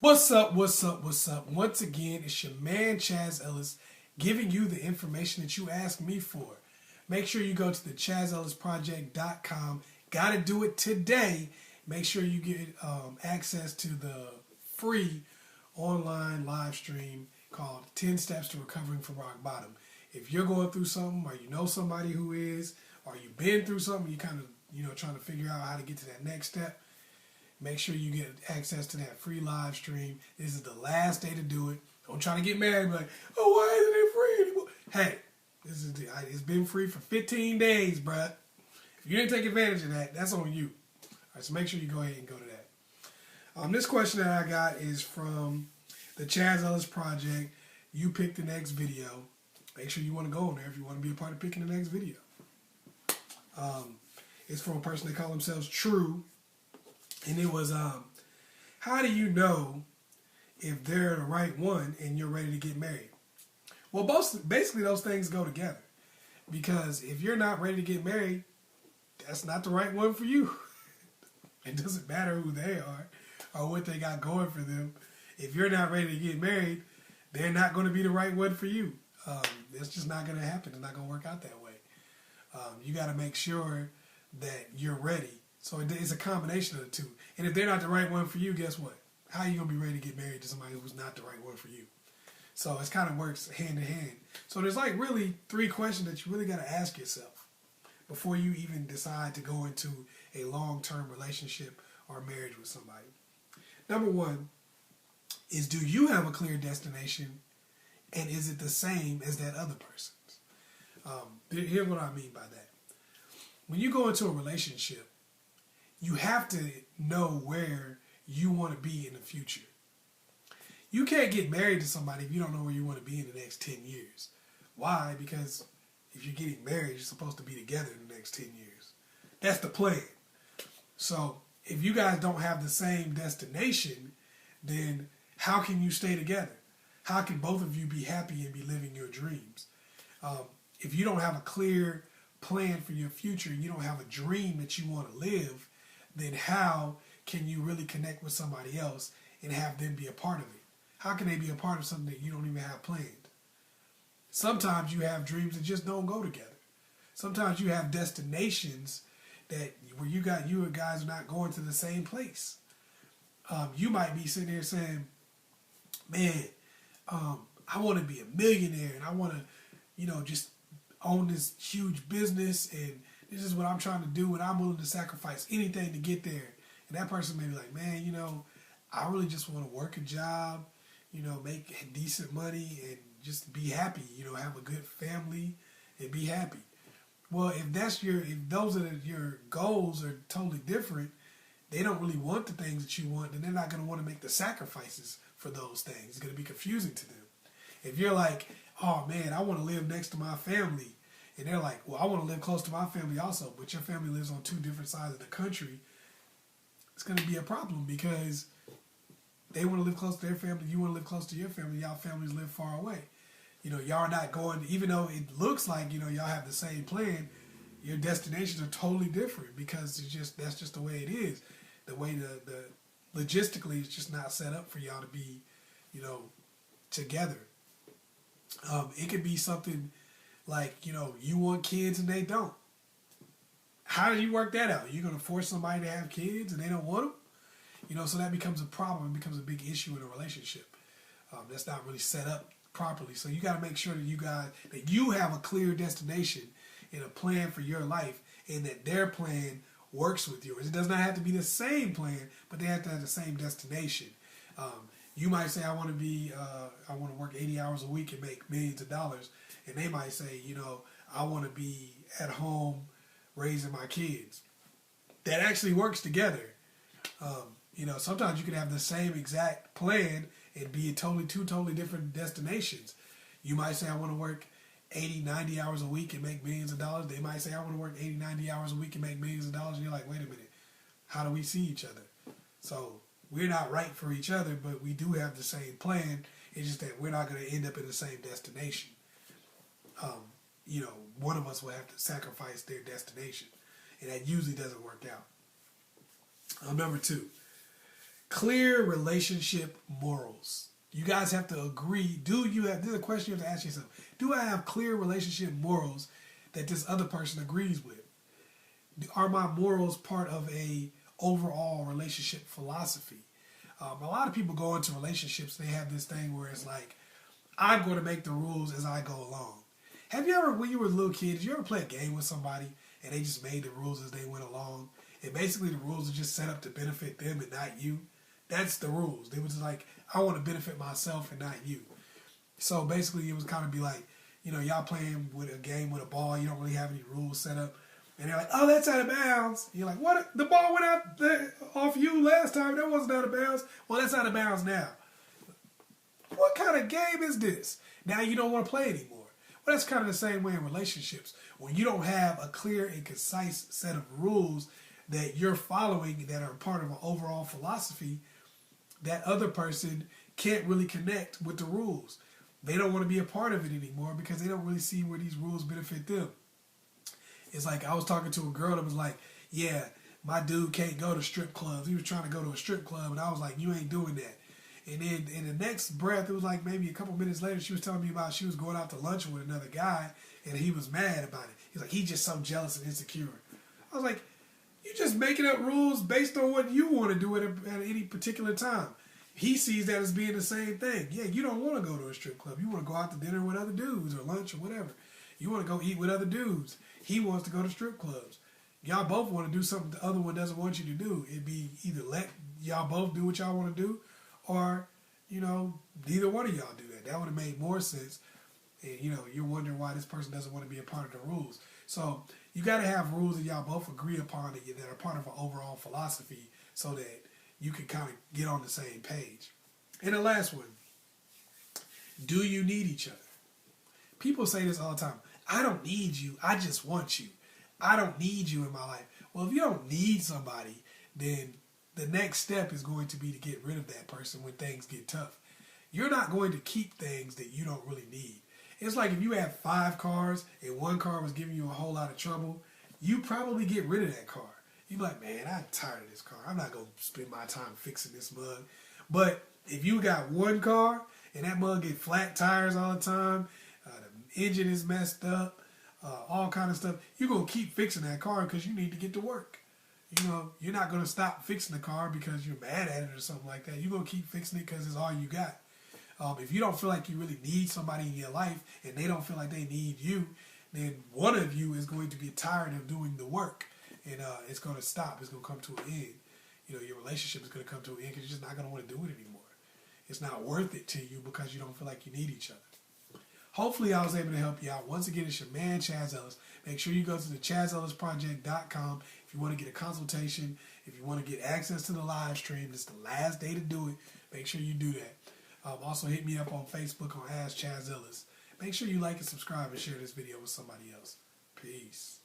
What's up, what's up, what's up? Once again, it's your man Chazz Ellis giving you the information that you asked me for. Make sure you go to the ChazzEllisProject.com. Gotta do it today. Make sure you get access to the free online live stream called 10 Steps to Recovering from Rock Bottom. If you're going through something, or you know somebody who is, or you've been through something, you kind of, trying to figure out how to get to that next step, make sure you get access to that free live stream. This is the last day to do it. Don't try to get mad like, oh, why isn't it free anymore? Hey, it's been free for 15 days, bruh. If you didn't take advantage of that, that's on you. All right, so make sure you go ahead and go to that. This question that I got is from the Chazz Ellis Project. You pick the next video. Make sure you want to go on there if you want to be a part of picking the next video. It's from a person that call themselves True. And it was, how do you know if they're the right one and you're ready to get married? Well, basically those things go together. Because if you're not ready to get married, that's not the right one for you. It doesn't matter who they are or what they got going for them. If you're not ready to get married, they're not going to be the right one for you. It's just not going to happen. It's not going to work out that way. You got to make sure that you're ready. So it's a combination of the two. And if they're not the right one for you, guess what? How are you going to be ready to get married to somebody who's not the right one for you? So it kind of works hand in hand. So there's like really 3 questions that you really got to ask yourself before you even decide to go into a long-term relationship or marriage with somebody. Number 1 is, do you have a clear destination, and is it the same as that other person's? Here's what I mean by that. When you go into a relationship, you have to know where you want to be in the future. You can't get married to somebody if you don't know where you want to be in the next 10 years. Why? Because if you're getting married, you're supposed to be together in the next 10 years. That's the plan. So if you guys don't have the same destination, then how can you stay together? How can both of you be happy and be living your dreams? If you don't have a clear plan for your future, you don't have a dream that you want to live, then how can you really connect with somebody else and have them be a part of it? How can they be a part of something that you don't even have planned? Sometimes you have dreams that just don't go together. Sometimes you have destinations where you guys are not going to the same place. You might be sitting there saying, man, I want to be a millionaire and I want to, just own this huge business, and this is what I'm trying to do, and I'm willing to sacrifice anything to get there. And that person may be like, man, I really just want to work a job, make decent money and just be happy, have a good family and be happy. Well, if those are your goals are totally different, they don't really want the things that you want, then they're not going to want to make the sacrifices for those things. It's going to be confusing to them. If you're like, oh man, I want to live next to my family, and they're like, well, I want to live close to my family also, but your family lives on 2 different sides of the country, it's going to be a problem because they want to live close to their family, you want to live close to your family, y'all families live far away. Y'all are not going, even though it looks like, y'all have the same plan, your destinations are totally different because that's just the way it is. The way the logistically, it's just not set up for y'all to be, together. It could be something like, you want kids and they don't. How do you work that out? You're going to force somebody to have kids and they don't want them? So that becomes a problem. It becomes a big issue in a relationship. That's not really set up properly. So you got to make sure that you have a clear destination and a plan for your life, and that their plan works with yours. It does not have to be the same plan, but they have to have the same destination. You might say, I want to work 80 hours a week and make millions of dollars. And they might say, I want to be at home raising my kids. That actually works together. Sometimes you can have the same exact plan and be at two totally different destinations. You might say, I want to work 80, 90 hours a week and make millions of dollars. They might say, I want to work 80, 90 hours a week and make millions of dollars. And you're like, wait a minute, how do we see each other? So we're not right for each other, but we do have the same plan. It's just that we're not going to end up in the same destination. One of us will have to sacrifice their destination, and that usually doesn't work out. Number 2, clear relationship morals. You guys have to agree. This is a question you have to ask yourself. Do I have clear relationship morals that this other person agrees with? Are my morals part of a overall relationship philosophy? A lot of people go into relationships, they have this thing where it's like, I'm going to make the rules as I go along. Have you ever, when you were a little kid, did you ever play a game with somebody and they just made the rules as they went along? And basically the rules are just set up to benefit them and not you. That's the rules. They were just like, I want to benefit myself and not you. So basically it was kind of be like, y'all playing with a game with a ball, you don't really have any rules set up. And they're like, oh, that's out of bounds. You're like, what? The ball went out off you last time. That wasn't out of bounds. Well, that's out of bounds now. What kind of game is this? Now you don't want to play anymore. Well, that's kind of the same way in relationships. When you don't have a clear and concise set of rules that you're following that are part of an overall philosophy, that other person can't really connect with the rules. They don't want to be a part of it anymore because they don't really see where these rules benefit them. It's like I was talking to a girl that was like, yeah, my dude can't go to strip clubs. He was trying to go to a strip club, and I was like, you ain't doing that. And then in the next breath, it was like maybe a couple minutes later, she was telling me about she was going out to lunch with another guy, and he was mad about it. He's like, he's just so jealous and insecure. I was like, you're just making up rules based on what you want to do at any particular time. He sees that as being the same thing. Yeah, you don't want to go to a strip club. You want to go out to dinner with other dudes or lunch or whatever. You want to go eat with other dudes. He wants to go to strip clubs. Y'all both want to do something the other one doesn't want you to do. It'd be either let y'all both do what y'all want to do, or, neither one of y'all do that. That would have made more sense. And, you're wondering why this person doesn't want to be a part of the rules. So you got to have rules that y'all both agree upon that are part of an overall philosophy so that you can kind of get on the same page. And the last one, do you need each other? People say this all the time. I don't need you. I just want you. I don't need you in my life. Well, if you don't need somebody, then the next step is going to be to get rid of that person when things get tough. You're not going to keep things that you don't really need. It's like if you had 5 cars and one car was giving you a whole lot of trouble, you probably get rid of that car. You'd be like, man, I'm tired of this car. I'm not going to spend my time fixing this mug. But if you got one car and that mug get flat tires all the time, the engine is messed up, all kind of stuff, you're going to keep fixing that car because you need to get to work. You're not going to stop fixing the car because you're mad at it or something like that. You're going to keep fixing it because it's all you got. If you don't feel like you really need somebody in your life and they don't feel like they need you, then one of you is going to get tired of doing the work. And it's going to stop. It's going to come to an end. Your relationship is going to come to an end because you're just not going to want to do it anymore. It's not worth it to you because you don't feel like you need each other. Hopefully I was able to help you out. Once again, it's your man, Chazz Ellis. Make sure you go to the ChazzEllisProject.com if you want to get a consultation, if you want to get access to the live stream. It's the last day to do it. Make sure you do that. Also, hit me up on Facebook on Chazz Ellis. Make sure you like and subscribe and share this video with somebody else. Peace.